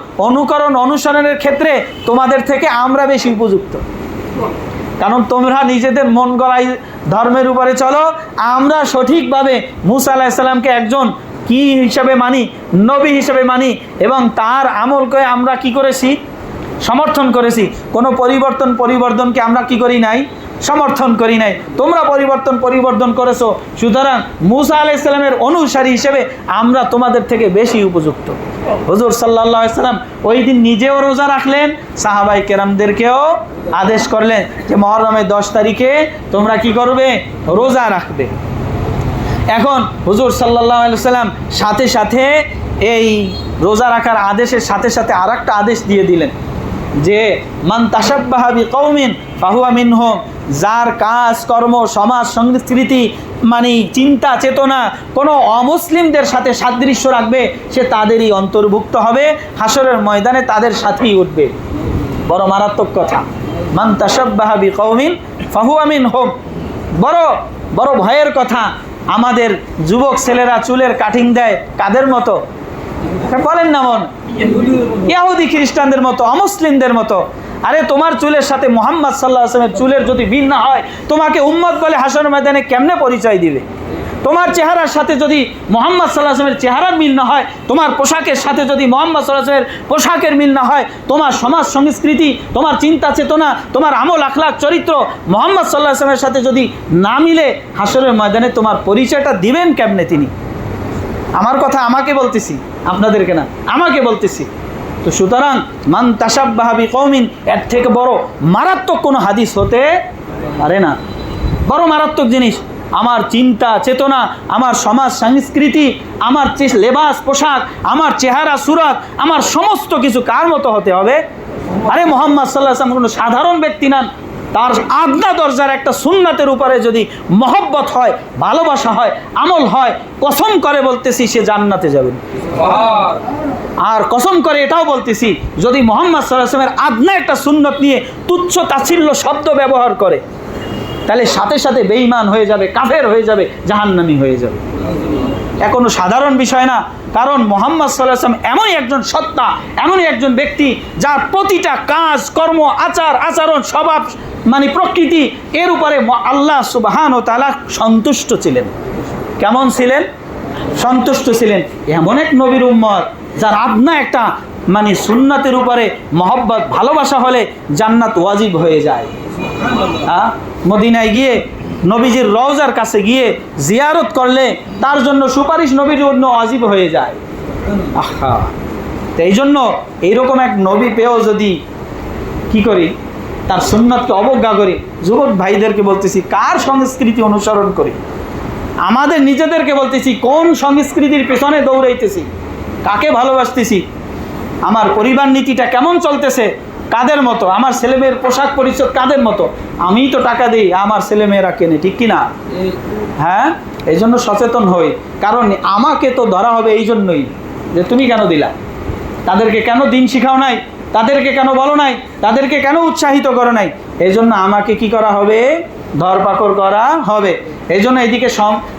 অনুসরণের ক্ষেত্রে তোমাদের থেকে আমরা বেশি উপযুক্ত, কারণ তোমরা নিজেদের মন গড়াই ধর্মের উপরে চলো। আমরা সঠিকভাবে মুসা আলাইহিস সালামকে একজন কি হিসাবে মানি? নবী হিসাবে মানি, এবং তার আমলকে আমরা কি করেছি? সমর্থন করেছি। কোনো পরিবর্তনকে আমরা কি করি নাই? সমর্থন করি নাই। তোমরা পরিবর্তন করেছো, সুতরাং মুসা আলাইহিস সালামের অনুসারী হিসেবে আমরা তোমাদের থেকে বেশি উপযুক্ত। হুজুর সাল্লাল্লাহু আলাইহি ওয়াসাল্লাম ওই দিন নিজেও রোজা রাখলেন, সাহাবায়ে কেরামদেরকেও আদেশ করলেন যে মুহররমের 10 তারিখে তোমরা কি করবে? রোজা রাখবে। এখন হুজুর সাল্লাল্লাহু আলাইহি ওয়াসাল্লাম সাথে সাথে এই রোজা রাখার আদেশের সাথে সাথে আরেকটা আদেশ দিয়ে দিলেন যে মান তাশাব্বাহা বিকওমিন ফাহুয়া মিনহুম। যার কাজ কর্ম সমাজ সংস্কৃতি চিন্তা চেতনা কোনো অমুসলিমদের সাথে সাদৃশ্য রাখবে, সে তাদেরই অন্তর্ভুক্ত হবে, হাসরের ময়দানে তাদের সাথেই উঠবে। বড় মারাত্মক কথা, মান তাশাব্বাহা বিকওমিন ফাহুয়া মিনহুম। বড় ভয়ের কথা। আমাদের যুবক ছেলেরা চুলের কাটিং দেয় কাদের মতো? বলেন না, ইহুদি খ্রিস্টানদের মতো, অমুসলিমদের মতো। আরে তোমার চুলের সাথে মুহাম্মদ সাল্লাল্লাহু আলাইহি ওয়াসাল্লামের চুলের যদি মিল না হয়, তোমাকে উম্মত বলে হাসরের ময়দানে কেমনে পরিচয় দিবে? তোমার চেহারার সাথে যদি মুহাম্মদ সাল্লাল্লাহু আলাইহি ওয়াসাল্লামের চেহারার মিল না হয়, তোমার পোশাকের সাথে যদি মুহাম্মদ সাল্লাল্লাহু আলাইহি ওয়াসাল্লামের পোশাকের মিল না হয়, তোমার সমাজ সংস্কৃতি, তোমার চিন্তা চেতনা, তোমার আমল আখলাক চরিত্র মুহাম্মদ সাল্লাল্লাহু আলাইহি ওয়াসাল্লামের সাথে যদি না মিলে, হাসরের ময়দানে তোমার পরিচয়টা দিবেন কেমনে তিনি? আমার কথা আমাকে বলতেছি, আপনাদেরকে না, আমাকে বলতেছি। তো সুতরাং মান তাশাব্বাহা বিকওমিন, এর থেকে বড় মারাত্মক কোনো হাদিস হতে পারে না। বড় মারাত্মক জিনিস। আমার চিন্তা চেতনা, আমার সমাজ সংস্কৃতি, আমার লেবাস পোশাক, আমার চেহারা সুরাত, আমার সমস্ত কিছু কার মতো হতে হবে? আরে মুহাম্মদ সাল্লাল্লাহু আলাইহি ওয়াসাল্লাম কোনো সাধারণ ব্যক্তি নন। তার আদনা দরজার একটা সুন্নাতের উপরে যদি মহব্বত হয়, ভালোবাসা হয়, আমল হয়, কসম করে বলতেছি সে জান্নাতে যাবে। আর কসম করে এটাও বলতেছি, যদি মুহাম্মদ সাল্লাল্লাহু আলাইহি ওয়াসাল্লামের আদনা একটা সুন্নত নিয়ে তুচ্ছ তাচ্ছিল্য শব্দ ব্যবহার করে, তাহলে সাথে সাথে বেঈমান হয়ে যাবে, কাফের হয়ে যাবে, জাহান্নামী হয়ে যাবে। কোনো সাধারণ বিষয় না। কারণ মুহাম্মদ সাল্লাল্লাহু আলাইহি ওয়াসাল্লাম এমনই একজন সত্তা, এমনই একজন ব্যক্তি যার প্রতিটা কাজ কর্ম আচার আচরণ স্বভাব মানে প্রকৃতি এর উপরে আল্লাহ সুবহানাহু ওয়া তাআলা সন্তুষ্ট ছিলেন। কেমন ছিলেন? সন্তুষ্ট ছিলেন। এমন এক নবীর উম্মত যার আদনা একটা মানে সুন্নাতের উপরে মহব্বত ভালোবাসা হলে জান্নাত ওয়াজিব হয়ে যায়। মদিনায় গিয়ে নবীজির রওজার কাছে গিয়ে জিয়ারত করলে তার জন্য সুপারিশ নবীর জন্য ওয়াজিব হয়ে যায়। আহা, তো এই জন্য এইরকম এক নবী পেয়েও যদি কি করি, তার সুন্নাতকে অবজ্ঞা করি, যুবক ভাইদেরকে বলতেছি কার সংস্কৃতি অনুসরণ করি? আমাদের নিজেদেরকে বলতেছি কোন সংস্কৃতির পেছনে দৌড়াইতেছি, কাকে ভালোবাসতেছি, আমার পরিবার নীতিটা কেমন চলতেছে, কাদের মতো, আমার ছেলেমেয়ের পোশাক পরিচ্ছদ কাদের মতো। আমিই তো টাকা দিই, আমার ছেলেমেয়েরা কেনে, ঠিক কিনা? হ্যাঁ, এই জন্য সচেতন হই। কারণ আমাকে তো ধরা হবে এই জন্যই যে তুমি কেন দিলা, তাদেরকে কেন দিন শিখাও নাই, তাদেরকে কেন বলো নাই, তাদেরকে কেন উৎসাহিত করো নাই। এই জন্য আমাকে কি করা হবে? ধরপাকড় করা হবে। এই জন্য এদিকে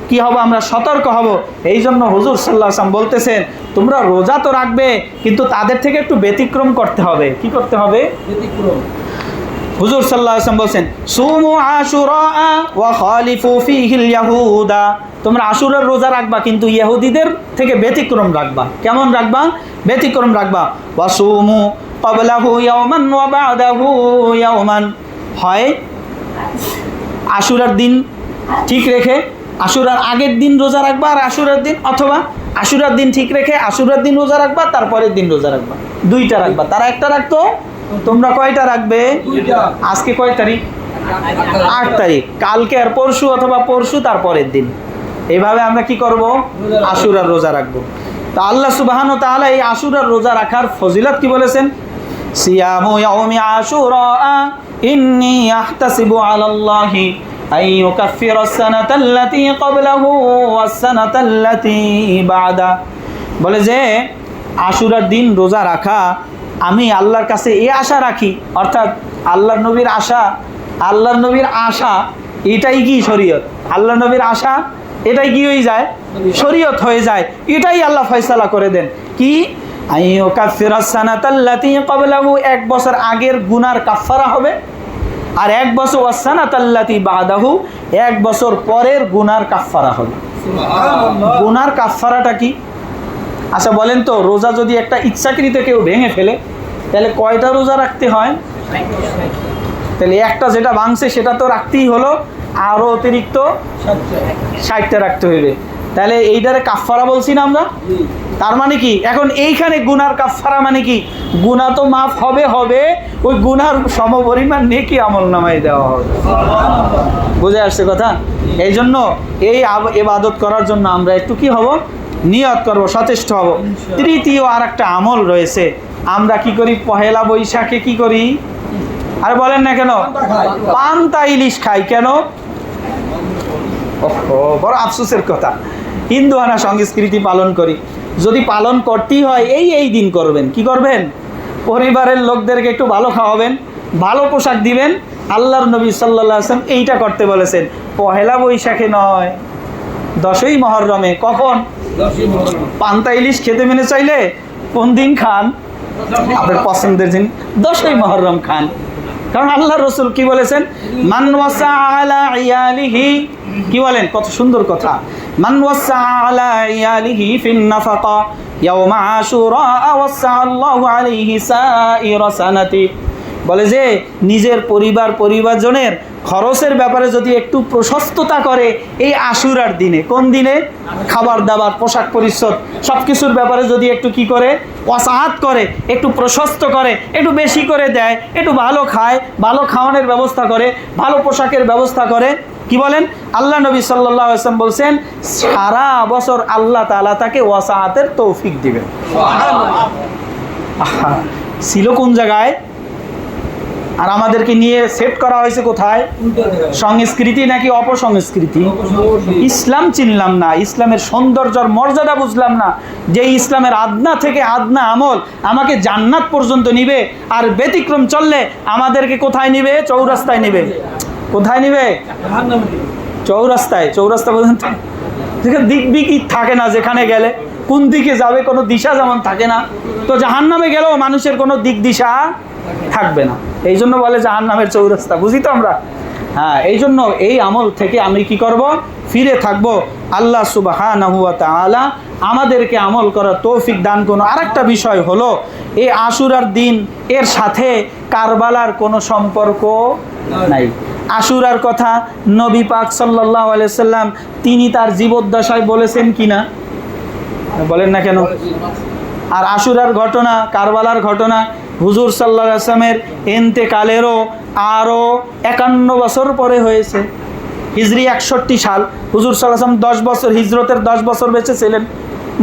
কি হব? আমরা সতর্ক হব। এই জন্য হুজুর সাল্লাল্লাহু আলাইহি ওয়াসাল্লাম বলতেছেন তোমরা রোজা তো রাখবে, কিন্তু তাদের থেকে একটু ব্যতিক্রম করতে হবে। কি করতে হবে? ব্যতিক্রম। হুজুর সাল্লাল্লাহু আলাইহি ওয়াসাল্লাম বলছেন সুমু আশুরা ওয়া খালিফু ফীহিল ইয়াহুদা, তোমরা আশুরার রোজা রাখবা কিন্তু ইহুদিদের থেকে ব্যতিক্রম রাখবা। কেমন রাখবা? ব্যতিক্রম রাখবা। ওয়া সুমু ক্বাবলাহু ইয়াওমান ওয়া বা'দাহু ইয়াওমান, হয় আশুরার দিন ঠিক রেখে আশুরার আগের দিন রোজা রাখবা আর আশুরার দিন, অথবা আশুরার দিন ঠিক রেখে আশুরার দিন রোজা রাখবা, তারপরের দিন রোজা রাখবা। দুইটা রাখবা। তারা একটা রাখতো, তোমরা কয়টা রাখবে? আজকে কয় তারিখ? 8 তারিখ। কালকে আর পরশু, অথবা পরশু তারপরের দিন। এইভাবে আমরা কি করব? আশুরার রোজা রাখবো। তা আল্লাহ সুবহানাহু ওয়া তাআলা এই আশুরার রোজা রাখার ফজিলত কি বলেছেন? সিয়ামু ইয়াউমি আশুরা ইন্নী আহতাসিবু আলাল্লাহি আন ইউকাফফিরাস সানাতাল্লাতী ক্বাবলাহু ওয়াস সানাতাল্লাতী বা'দা, বলে যে আশুরার দিন রোজা রাখা আমি আল্লাহর কাছে এই আশা রাখি, অর্থাৎ আল্লাহর নবীর আশা, আল্লাহর নবীর আশা এটাই কি শরীয়ত, আল্লাহর নবীর আশা এটাই কি হয়ে যায়? শরীয়ত হয়ে যায়। এটাই আল্লাহ ফয়সালা করে দেন কি? আইয়ু কাফিরাস সানাতাল্লাতী ক্বাবলাহু, 1 বছর আগের গুনার কাফফারা হবে, আর 1 বছর ওয়াস সানাতাল্লাতী বা'দাহু, 1 বছর পরের গুনার কাফফারা হবে। সুবহানাল্লাহ। গুনার কাফফারাটা কি? আচ্ছা বলেন তো, রোজা যদি একটা ইচ্ছাকৃত কেউ ভেঙে ফেলে তাহলে কয়টা রোজা রাখতে হয়? তাহলে একটা যেটা ভাঙছে সেটা তো রাখতেই হলো, আরও অতিরিক্ত 60টা রাখতে হইবে। তাহলে এইটারে কাফফারা বলছি না আমরা? তার মানে কি? এখন এইখানে গুনার কাফফারা মানে কি? গুনাহ তো মাফ হবে, ওই গুনার সমপরিমাণ নেকি আমল নামায় দেওয়া হবে। বুঝে আসছে কথা? এই জন্য এই ইবাদত করার জন্য আমরা একটু কি হব? নিয়ত করব, সচেষ্ট হব। তৃতীয় আর একটা আমল রয়েছে, আমরা কি করি? পহেলা বৈশাখে কি করি? আর বলেন না কেন? পান্তা ইলিশ খাই। কেন? বড় আফসোসের কথা, হিন্দুয়ানা সংস্কৃতি পালন করি। যদি পালন করতেই হয় এই দিন করবেন। কি করবেন? পরিবারের লোকদেরকে একটু ভালো খাওয়াবেন, ভালো পোশাক দিবেন। আল্লাহর নবী সাল্লাল্লাহু আলাইহি ওয়াসাল্লাম এইটা করতে বলেছেন, পহেলা বৈশাখে নয়, 10ই মুহররমে। কখন? পান্তা ইলিশ খেতে মেনে চাইলে কোন দিন খান? আপনার পছন্দের দিন 10ই মুহররম খান। কারণ আল্লাহ রসুল কি বলেছেন? মান ওয়াসা আলা ইয়ালিহি, কি বলেন? কত সুন্দর কথা। মান ওয়াসা আলা ইয়ালিহি ফিন নাফাকা ইয়াওমা আশুরা ওয়াসা আল্লাহু আলাইহি সাইরা সানাতি, বলে যে নিজের পরিবারজনের খরচের ব্যাপারে যদি একটু প্রশস্ততা করে এই আশুরার দিনে, কোন দিনে? খাবার দাবার, পোশাক পরিচ্ছদ সব কিছুর ব্যাপারে যদি একটু কি করে? ওয়াসাআত করে, একটু প্রশস্ত করে, একটু বেশি করে দেয়, একটু ভালো খায়, ভালো খাওয়ানোর ব্যবস্থা করে, ভালো পোশাকের ব্যবস্থা করে। কি বলেন? আল্লাহ নবী সাল্লাল্লাহু আলাইহি ওয়াসাল্লাম বলছেন সারা বছর আল্লাহ তাআলা তাকে ওয়াসাআতের তৌফিক দিবেন। সুবহানাল্লাহ। ছিল কোন জায়গায়? আর আমাদেরকে নিয়ে সেট করা হয়েছে কোথায়? সংস্কৃতি নাকি অপসংস্কৃতি? ইসলাম চিনলাম না, ইসলামের সৌন্দর্যর মর্যাদা বুঝলাম না, যে ইসলামের আদনা থেকে আদনা আমল আমাকে জান্নাত পর্যন্ত নিবে, আর ব্যতিক্রম চললে আমাদেরকে কোথায় নিবে? চৌরাস্তায় নিবে। কোথায় নিবে? চৌরাস্তায়। চৌরাস্তা পর্যন্ত দিক বিকি থাকে না, যেখানে গেলে কোন দিকে যাবে কোনো দিশা যেমন থাকে না, তো জাহান্নামে গেলেও মানুষের কোনো দিক দিশা থাকবে না। এই জন্য বলে জাহান্নামের চৌরাস্তা, বুঝি তো আমরা। হ্যাঁ, এই জন্য এই আমল থেকে আমি কি করব, ফিরে থাকব। আল্লাহ সুবহানাহু ওয়া তাআলা আমাদেরকে আমল করার তৌফিক দান করুন। আরেকটা বিষয় হলো, এই আশুরার দিন এর সাথে কারবালার কোনো সম্পর্ক নাই। আশুরার কথা নবী পাক সাল্লাল্লাহু আলাইহি সাল্লাম তিনি তার জীবদ্দশায় বলেছেন কিনা, বলেন না কেন? আর আশুরার ঘটনা, কারবালার ঘটনা হুজুর সাল্লাল্লাহু আলাইহি ওয়াসাল্লামের ইন্তেকালেরও আরও 51 বছর পরে হয়েছে। হিজরি 61 সাল, হুজুর সাল্লাল্লাহু আলাইহি ওয়াসাল্লাম 10 বছর, হিজরতের 10 বছর বেঁচে ছিলেন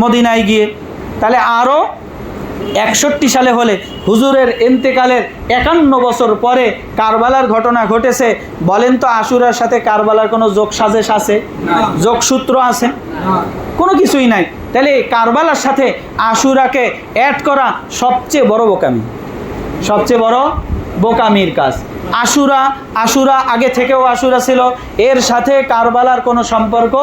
মদিনায় গিয়ে। তাহলে আরও 61 সালে হলে হুজুরের ইন্তেকালের 51 বছর পরে কারবালার ঘটনা ঘটেছে। বলেন তো আশুরার সাথে কারবালার কোনো যোগসাজেশ আছে? যোগসূত্র আছে? কোনো কিছুই নাই। তাহলে কারবালার সাথে আশুরাকে অ্যাড করা সবচেয়ে বড় বোকামি, সবচেয়ে বড় বোকামির কাজ। আশুরা আগে থেকেও আশুরা ছিল, এর সাথে কারবালার কোনো সম্পর্ক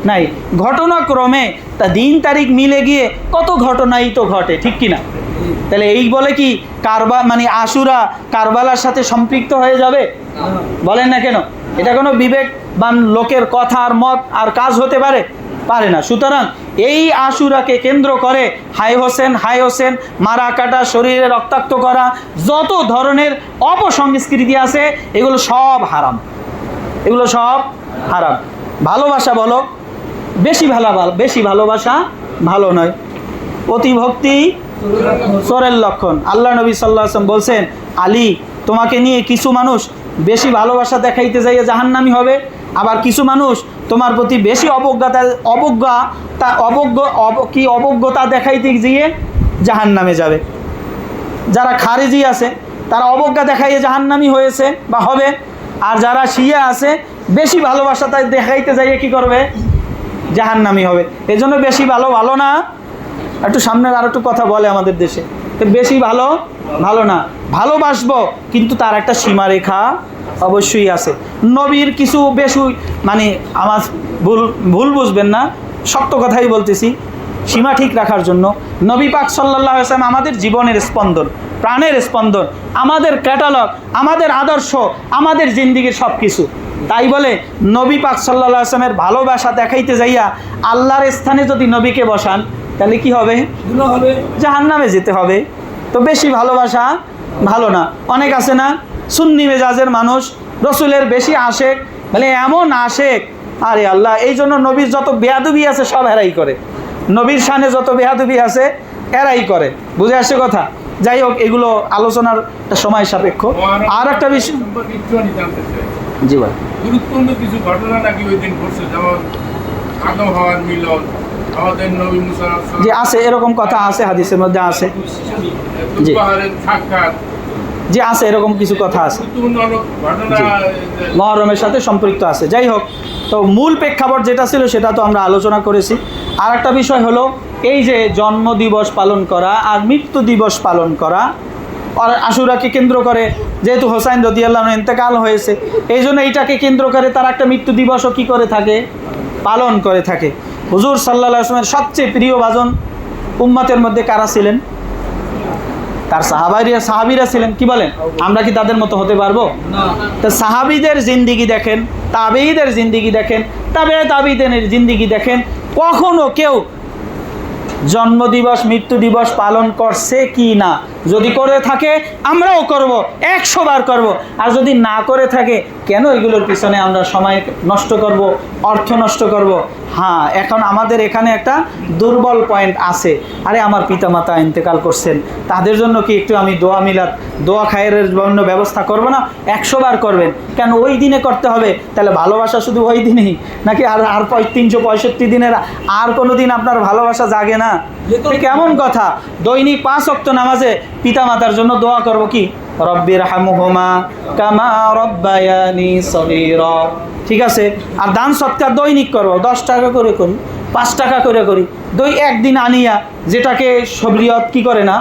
নাই। ঘটনাক্রমে তা দিন তারিখ মিলে গিয়ে কত ঘটনাই তো ঘটে, ঠিক কিনা? তাহলে এই বলে কি মানে আশুরা কারবালার সাথে সম্পৃক্ত হয়ে যাবে? বলেন না কেন? এটা কোনো বিবেকবান লোকের কথা আর মত আর কাজ হতে পারে? পারে না। সুতরাং এই আশুরাকে কেন্দ্র করে হাই হোসেন মারা কাটা, শরীরে রক্তাক্ত করা, যত ধরনের অপসংস্কৃতি আছে এগুলো সব হারাম, এগুলো সব হারাম। ভালোবাসা বলো, বেশি ভালোবাসা ভালো নয়। অতিভক্তি চোরের লক্ষণ। আল্লাহ নবী সাল্লাল্লাহু আলাইহি ওয়াসাল্লাম বলছেন, আলী, তোমাকে নিয়ে কিছু মানুষ বেশি ভালোবাসা দেখাইতে যাইয়ে জাহান্নামী হবে, আবার কিছু মানুষ তোমার প্রতি বেশি অবজ্ঞতা দেখাইতে গিয়ে জাহান্নামে যাবে। যারা খারিজি আছে তারা অবজ্ঞা দেখাইয়ে জাহান্নামী হয়েছে বা হবে, আর যারা শিয়া আছে বেশি ভালোবাসা তাই দেখাইতে যাইয়ে কি করবে? জাহান্নামী হবে। এই জন্য বেশি ভালো না। একটু সামনের আর একটু কথা বলে আমাদের দেশে, বেশি ভালো না। ভালোবাসবো, কিন্তু তার একটা সীমারেখা অবশ্যই আছে। নবীর কিছু বেশি, মানে আমার ভুল বুঝবেন না, শক্ত কথাই বলতেছি, সীমা ঠিক রাখার জন্য। নবী পাক সাল্লাল্লাহু আলাইহি ওয়াসাল্লাম আমাদের জীবনের স্পন্দন, প্রাণের স্পন্দন, আমাদের ক্যাটালগ, আমাদের আদর্শ, আমাদের জিন্দিগির সব কিছু। তাই বলে নবী পাক সাল্লাল্লাহু আলাইহি ওয়াসাল্লামের ভালোবাসা দেখাইতে যাইয়া আল্লাহর স্থানে যদি নবীকে বসান, তাহলে কি হবে? জাহান্নামে যেতে হবে। তো বেশি ভালোবাসা ভালো না। অনেক আছে না সুন্নি মেজাজের মানুষ, রসুলের বেশি আশেক, বলে এমন আশেক, আরে আল্লাহ, এই জন্য নবীর যত বেয়াদবি আছে সব এরাই করে, নবীর শানে যত বেয়াদবি আছে এরাই করে। বুঝে আসছে কথা? যাই হোক, এগুলো আলোচনার সময় সাপেক্ষ। আর একটা বিষয়, জি ভাই, গুরুত্বপূর্ণ কিছু ঘটনা নাকি ওই দিন ঘটছে, যেমন আদম হাওয়ার মিলন, আমাদের নবী মুসা জি আছে, এরকম কথা আছে, হাদিসের মধ্যে আছে। জি সাক্ষাৎ, জি আছে, এরকম কিছু কথা আছে, মহরমের সাথে সম্পৃক্ত আছে। যাই হোক, তো মূল প্রেক্ষাপট যেটা ছিল সেটা তো আমরা আলোচনা করেছি। আর একটা বিষয় হলো, এই যে জন্ম দিবস পালন করা আর মৃত্যু দিবস পালন করা, আর আশুরাকে কেন্দ্র করে, যেহেতু হোসাইন রাদিয়াল্লাহু আনহু ইন্তেকাল হয়েছে, এই জন্য এইটাকে কেন্দ্র করে তারা একটা মৃত্যু দিবসও কী করে থাকে? পালন করে থাকে। হুজুর সাল্লাল্লাহু আলাইহি ওয়াসাল্লামের সবচেয়ে প্রিয় ভাজন উম্মতের মধ্যে কারা ছিলেন? তার সাহাবীরা ছিলেন। কি বলেন? আমরা কি তাদের মতো হতে পারবো? তো সাহাবীদের জিন্দিগি দেখেন, তাবেঈদের জিন্দিগি দেখেন, তাবেঈদের জিন্দিগি দেখেন, কখনো কেউ জন্মদিবস মৃত্যু দিবস পালন করছে কি না? যদি করে থাকে আমরাও করব, 100 বার করব। আর যদি না করে থাকে, কেন এগুলোর পিছনে আমরা সময় নষ্ট করব, অর্থ নষ্ট করব? হ্যাঁ, এখন আমাদের এখানে একটা দুর্বল পয়েন্ট আছে। আরে আমার পিতামাতা ইন্তেকাল করছেন, তাদের জন্য কি একটু আমি দোয়া খায়ের জন্য ব্যবস্থা করব না? 100 বার করবেন। কেন ওই দিনে করতে হবে? তাহলে ভালোবাসা শুধু ওই দিনেই নাকি? আর 365 দিনের আর কোনো দিন আপনার ভালোবাসা জাগে না? কেমন কথা? দৈনিক 5 ওয়াক্ত নামাজে পিতামাতার জন্য দোয়া করব কি? রব্বিরহামহুমা কামা রব্বায়ানি সগীরা। ঠিক আছে? আর দান সৎকার দৈনিক করব, 10 টাকা করে করি, 5 টাকা করে করি, একদিন আনিয়া, যেটাকে শরীয়ত কি করে না,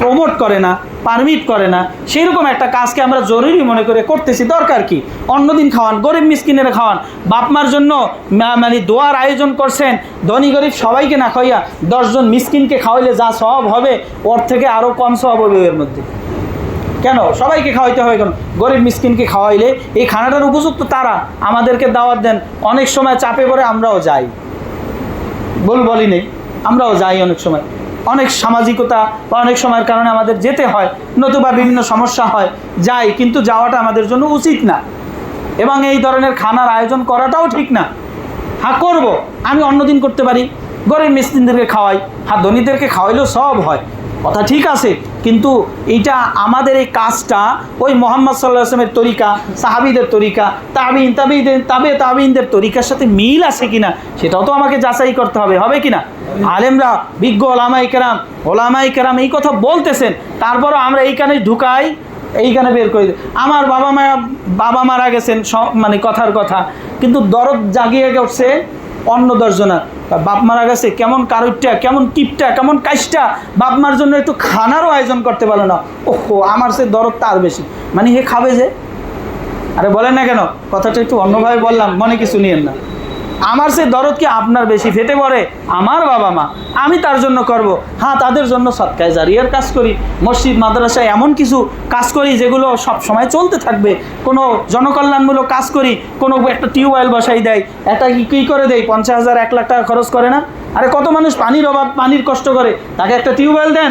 প্রমোট করে না, পারমিট করে না, সেইরকম একটা কাজকে আমরা জরুরি মনে করে করতেছি। দরকার কি? অন্যদিন খাওয়ান, গরিব মিসকিনের খাওয়ান। বাপ মার জন্য মানে দোয়ার আয়োজন করছেন, ধনী গরিব সবাইকে না খাওয়াইয়া 10 জন মিসকিনকে খাওয়াইলে যা সওয়াব হবে ওর থেকে আরও কম সওয়াব হবে এর মধ্যে। কেন সবাইকে খাওয়াইতে হয়? কেন গরিব মিসকিনকে খাওয়াইলে এই খানাটার উপযুক্ত তারা। আমাদেরকে দাওয়াত দেন, অনেক সময় চাপে পড়ে আমরাও যাই, বলি নেই, আমরাও যাই অনেক সময়, অনেক সামাজিকতা বা অনেক সময়ের কারণে আমাদের যেতে হয়, নতুবা বিভিন্ন সমস্যা হয়, যাই, কিন্তু যাওয়াটা আমাদের জন্য উচিত না এবং এই ধরনের খানার আয়োজন করাটাও ঠিক না। হ্যাঁ করব, আমি অন্যদিন করতে পারি, গরিব মিসকিনদেরকে খাওয়াই, হ্যাঁ ধনীদেরকে খাওয়াইলেও সব হয়, কথা ঠিক আছে, কিন্তু এইটা আমাদের এই কাজটা ওই মোহাম্মদ সাল্লাল্লাহু আলাইহি ওয়াসাল্লামের তরিকা, সাহাবীদের তরিকা, তাবিঈনদের তরিকার সাথে মিল আছে কিনা সেটাও তো আমাকে যাচাই করতে হবে, হবে কিনা? আলেমরা, বিজ্ঞ ওলামায়ে কেরাম এই কথা বলতেছেন, তারপরও আমরা এইখানে ঢুকাই, এইখানে বের করে দিই। আমার বাবা মারা গেছেন, মানে কথার কথা, কিন্তু দরদ জাগিয়ে গেছে অন্য 10 জনের। বাপ মারা গেছে, কেমন কারুরটা, কেমন টিপটা, কেমন কাজটা, বাপ মার জন্য একটু খানারও আয়োজন করতে পারে না। ওহো, আমার সে দরদ তার বেশি, মানে হে খাবে যে। আরে বলেন না কেন? কথাটা একটু অন্যভাবে বললাম, মনে কিছু নিয়েন না। আমার সে দরদ কি আপনার বেশি ফেটে পড়ে? আমার বাবা মা, আমি তার জন্য করব। হ্যাঁ, তাদের জন্য সদকায়ে জারিয়ার কাজ করি, মসজিদ মাদ্রাসায় এমন কিছু কাজ করি যেগুলো সব সময় চলতে থাকবে, কোনো জনকল্যাণমূলক কাজ করি, কোনো একটা টিউবওয়েল বসাই দেয়, একটা কী করে দেয়, 50,000 1 লাখ টাকা খরচ করে না? আরে কত মানুষ পানির অভাব, পানির কষ্ট করে, তাকে একটা টিউবওয়েল দেন,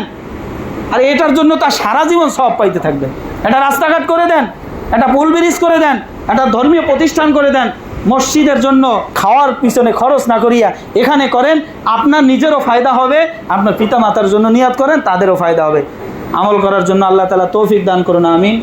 আর এটার জন্য তার সারা জীবন সব পাইতে থাকবেন। একটা রাস্তাঘাট করে দেন, একটা পুল ব্রিজ করে দেন, একটা ধর্মীয় প্রতিষ্ঠান করে দেন। মসজিদের জন্য খাওয়ার পিছনে খরচ না করিয়া এখানে করেন, আপনার নিজেরও ফায়দা হবে, আপনার পিতা মাতার জন্য নিয়াত করেন, তাদেরও ফায়দা হবে। আমল করার জন্য আল্লাহ তাআলা তৌফিক দান করুন, আমিন।